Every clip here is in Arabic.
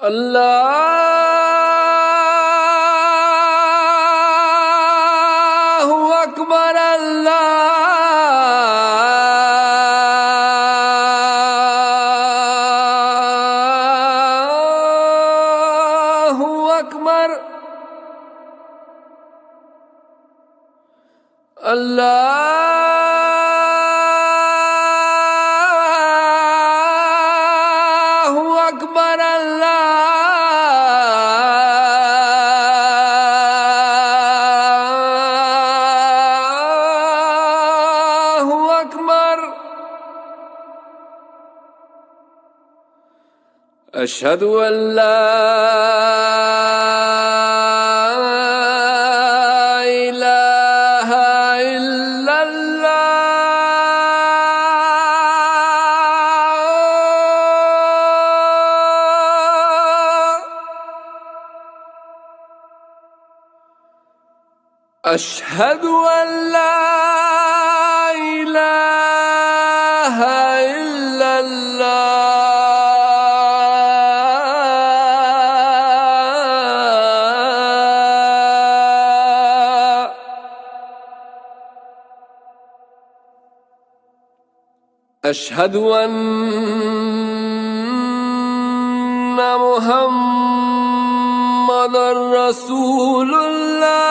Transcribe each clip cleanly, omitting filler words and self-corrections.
الله أكبر. الله أكبر. الله أكبر. الله أكبر. أشهد أن لا إله إلا الله. أشهد أن لا إله إلا الله. أشهد أن محمدًا رسول الله.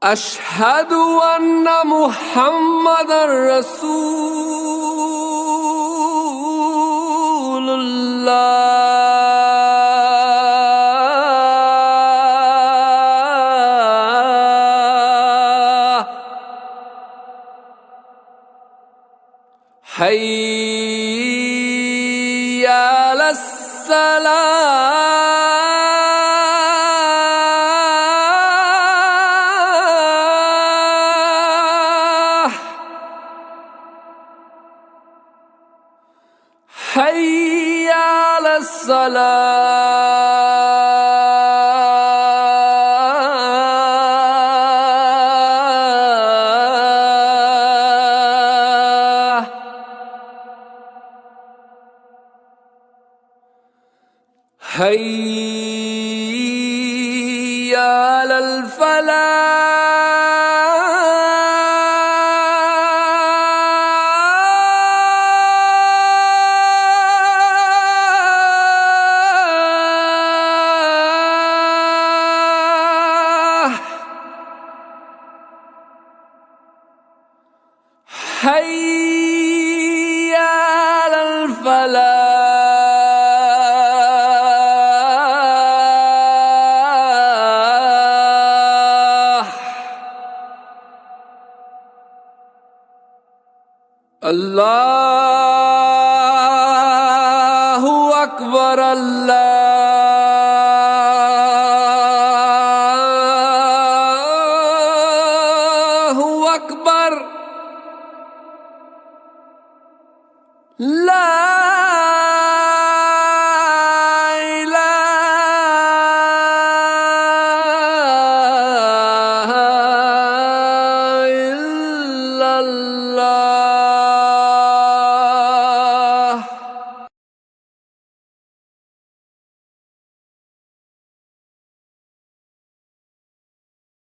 أشهد أن محمدًا رسول الله. حي على الصلاة. حي على الصلاة. حي على الفلاح. حي على الفلاح. الله أكبر. الله